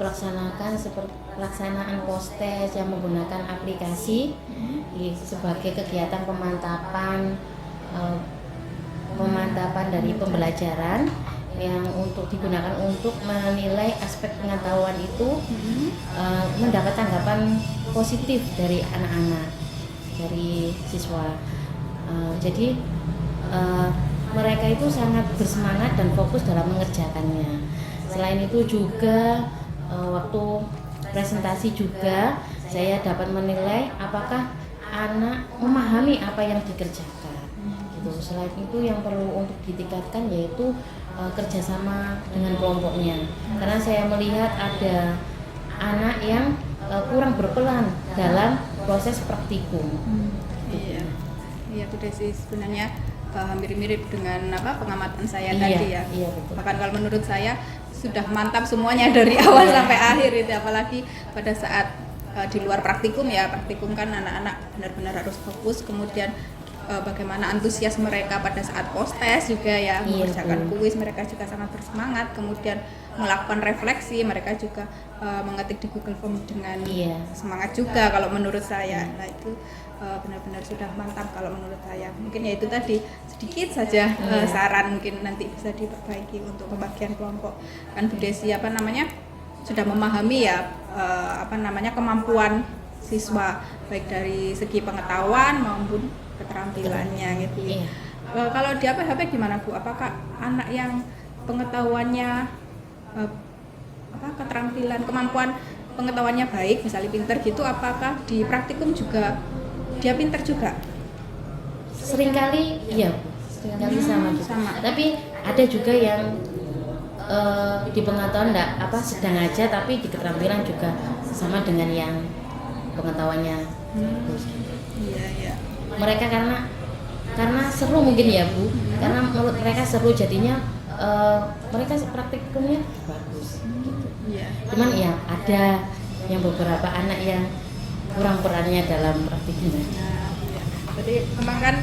pelaksanaan post-test yang menggunakan aplikasi sebagai kegiatan pemantapan dari pembelajaran yang digunakan untuk menilai aspek pengetahuan itu mendapat tanggapan positif dari anak-anak, dari siswa. Jadi mereka itu sangat bersemangat dan fokus dalam mengerjakannya. Selain itu juga waktu presentasi juga saya dapat menilai apakah anak memahami apa yang dikerjakan. Gitu. Selain itu yang perlu untuk ditingkatkan yaitu kerjasama dengan kelompoknya. Karena saya melihat ada anak yang kurang berperan dalam proses praktikum. Iya, iya Bu Desi, sebenarnya hampir mirip dengan pengamatan saya Iya, tadi ya. iya, betul. Bahkan kalau menurut saya sudah mantap semuanya dari awal sampai akhir itu, apalagi pada saat di luar praktikum ya. Praktikum kan anak-anak benar-benar harus fokus, kemudian bagaimana antusias mereka pada saat post test juga ya, Iya, mengerjakan Bu. kuis mereka juga sangat bersemangat, kemudian melakukan refleksi mereka juga mengetik di Google Form dengan Iya. semangat juga kalau menurut saya. Nah itu benar-benar sudah mantap kalau menurut saya. Mungkin ya itu tadi sedikit saja saran mungkin nanti bisa diperbaiki untuk pembagian kelompok. Kan Bu Desi sudah memahami ya kemampuan siswa baik dari segi pengetahuan maupun keterampilannya gitu. Iya. Kalau di APHP gimana Bu? Apakah anak yang pengetahuannya keterampilan kemampuan pengetahuannya baik, misalnya pinter gitu, apakah di praktikum juga dia pinter juga? Seringkali iya, Bu. Seringkali sama juga. sama. Tapi ada juga yang di pengetahuan sedang aja, tapi di keterampilan juga sama dengan yang pengetahuannya bagus. Iya. Mereka karena seru mungkin ya Bu, karena menurut mereka seru jadinya mereka praktikumnya bagus gitu. Iya. Cuman ya ada yang beberapa anak yang kurang perannya dalam praktikumnya. Nah, iya. Jadi memang kan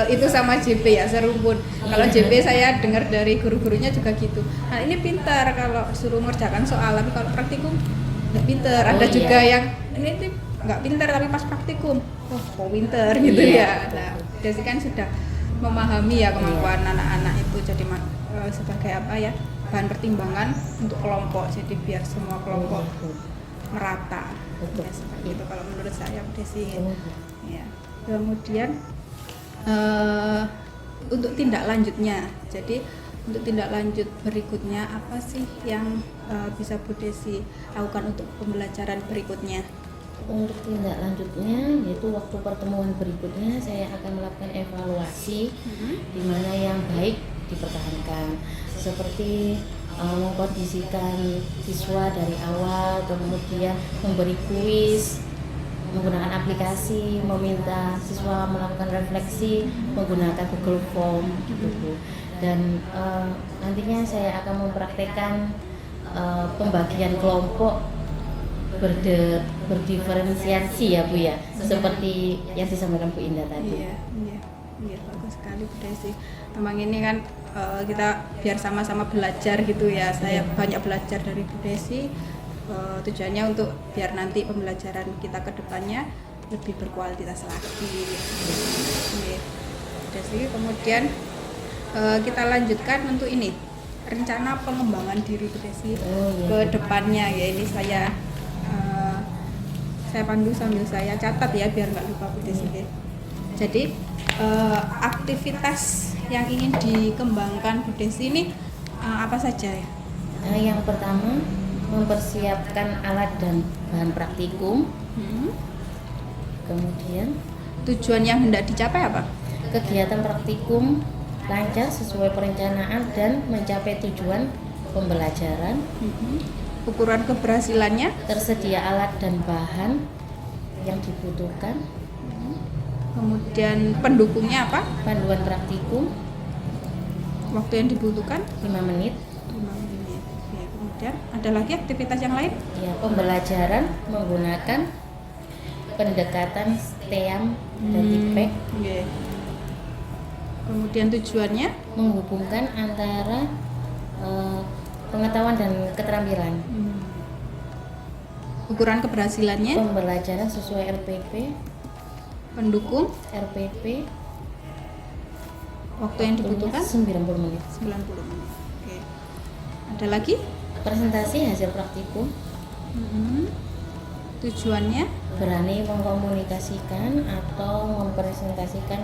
itu sama JP ya, serumpun. Kalau JP saya dengar dari guru-gurunya juga gitu. Nah ini pintar kalau suruh ngerjakan soal, tapi kalau praktikum nggak pintar. Ada iya. juga yang ini nggak pintar tapi pas praktikum, kok pintar gitu Iya. ya. Nah, Desi kan sudah memahami ya kemampuan anak-anak itu, jadi sebagai bahan pertimbangan untuk kelompok. Jadi biar semua kelompok merata. Betul. Ya, seperti itu kalau menurut saya Bu Desi. Oh. Ya. Kemudian untuk tindak lanjutnya, jadi untuk tindak lanjut berikutnya apa sih yang bisa Bu Desi lakukan untuk pembelajaran berikutnya? Untuk tindak lanjutnya yaitu waktu pertemuan berikutnya saya akan melakukan evaluasi di mana yang baik dipertahankan, seperti mengkondisikan siswa dari awal, kemudian memberi kuis menggunakan aplikasi, meminta siswa melakukan refleksi menggunakan Google Form gitu Bu. Dan nantinya saya akan mempraktekkan pembagian kelompok berdiferensiasi ya Bu ya, seperti yang disampaikan Bu Indah tadi. Iya, bagus sekali Bu Desi. Memang ini kan kita biar sama-sama belajar gitu ya. Saya banyak belajar dari Bu Desi. Tujuannya untuk biar nanti pembelajaran kita ke depannya lebih berkualitas lagi. Iya, Bu Desi. Kemudian kita lanjutkan untuk ini rencana pengembangan diri Bu Desi ke depannya ya. Ini saya pandu sambil saya catat ya biar nggak lupa Bu Desi. Jadi aktivitas yang ingin dikembangkan Bu Desi ini apa saja ya? Yang pertama mempersiapkan alat dan bahan praktikum. Kemudian Tujuan yang hendak dicapai apa? kegiatan praktikum lancar sesuai perencanaan dan mencapai tujuan pembelajaran. Ukuran keberhasilannya? Tersedia alat dan bahan yang dibutuhkan. Kemudian pendukungnya apa? Panduan praktikum Waktu yang dibutuhkan 5 menit. 5 menit. Oke, kemudian ada lagi aktivitas yang lain? Ya, pembelajaran menggunakan pendekatan STEAM dan TIPEC, Oke. Kemudian tujuannya? menghubungkan antara pengetahuan dan keterampilan. Ukuran keberhasilannya? Pembelajaran sesuai RPP, Pendukung? RPP Waktu yang dibutuhkan? 90 menit. 90 menit. Oke. Ada lagi? Presentasi hasil praktikum, Tujuannya? berani mengkomunikasikan atau mempresentasikan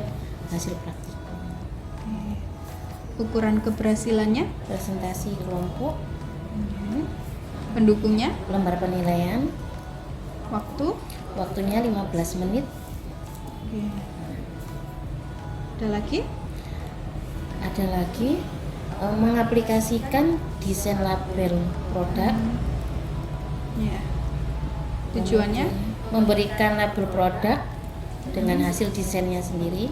hasil praktikum. Ukuran keberhasilannya? Presentasi kelompok, Pendukungnya? lembar penilaian, waktunya 15 menit. Oke. Ada lagi? Ada lagi mengaplikasikan desain label produk. Ya. Tujuannya? Memberikan label produk dengan hasil desainnya sendiri.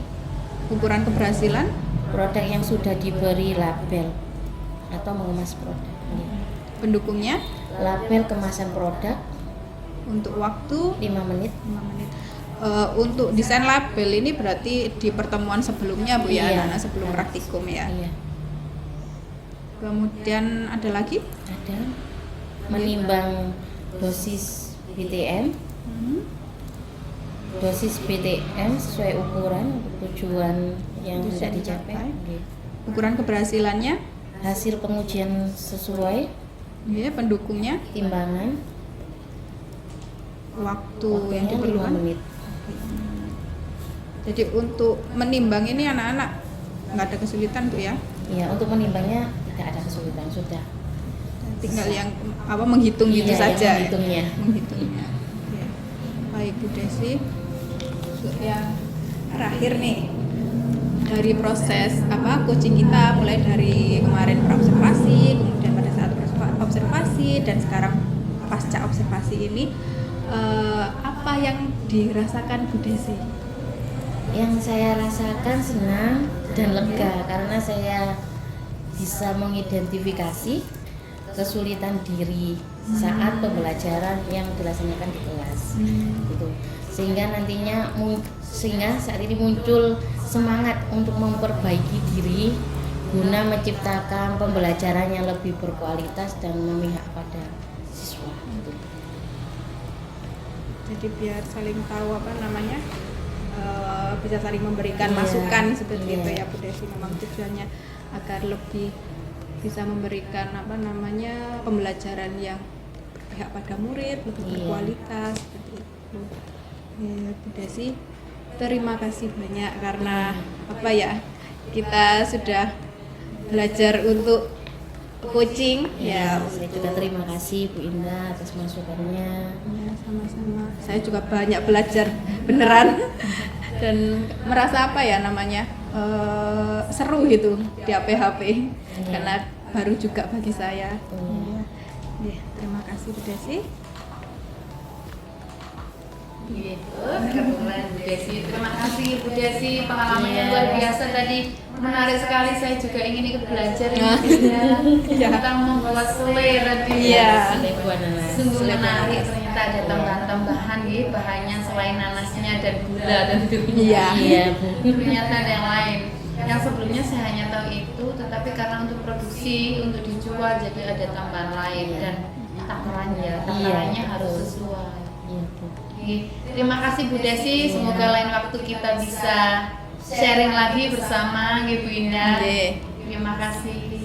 Ukuran keberhasilan? Produk yang sudah diberi label atau mengemas produk. Pendukungnya? Label kemasan produk Untuk waktu 5 menit. 5 menit. untuk desain label ini berarti di pertemuan sebelumnya Bu ya, Iya. anak-anak sebelum praktikum ya. Iya. Kemudian ada lagi? Ada menimbang dosis BTM, dosis BTM sesuai ukuran tujuan yang Tujuan tidak dicapai. dicapai. Oke. Ukuran keberhasilannya, Hasil pengujian sesuai, ya, pendukungnya, timbangan, waktu yang waktunya 5 diperlukan. menit. Jadi untuk menimbang ini anak-anak nggak ada kesulitan Bu ya, Ya, untuk menimbangnya tidak ada kesulitan, sudah. tinggal yang menghitung gitu Iya, yang saja. menghitungnya. Menghitungnya. Ya. Baik Bu Desi, untuk yang terakhir nih dari proses coaching kita mulai dari kemarin praobservasi, kemudian pada saat observasi dan sekarang pasca observasi ini apa yang dirasakan Bu Desi? Yang saya rasakan senang dan lega karena saya bisa mengidentifikasi kesulitan diri saat pembelajaran yang dilaksanakan di kelas gitu. Sehingga saat ini muncul semangat untuk memperbaiki diri guna menciptakan pembelajaran yang lebih berkualitas dan memihak pada siswa gitu. Jadi biar saling tahu bisa saling memberikan Iya, masukan seperti iya. itu ya Bu Desi, memang tujuannya agar lebih bisa memberikan pembelajaran yang berpihak pada murid, lebih Iya. berkualitas seperti itu. Ya, Bu Desi, terima kasih banyak karena kita sudah belajar untuk coaching Ya, ya. saya juga terima kasih Bu Indah atas masukannya. Ya, sama-sama. Saya juga banyak belajar beneran dan merasa seru gitu di APHP karena baru juga bagi saya. Iya. Ya, terima kasih Bu Desi. Terima kasih Bu Desi, pengalamannya luar biasa tadi, menarik sekali. Saya juga ingin ikut belajar tentang membuat selai tadi. Iya. Sungguh menarik, ternyata ada tambahan-tambahan bahannya selain nanasnya dan gula tentunya. Iya. Ternyata ada yang lain. Yang sebelumnya saya hanya tahu itu, tetapi karena untuk produksi, untuk dijual jadi ada tambahan lain dan takarannya harus sesuai. Iya, Bu. Oke, terima kasih Bu Desi. Semoga lain waktu kita bisa sharing lagi bersama Bu Indah. Iya. Terima kasih.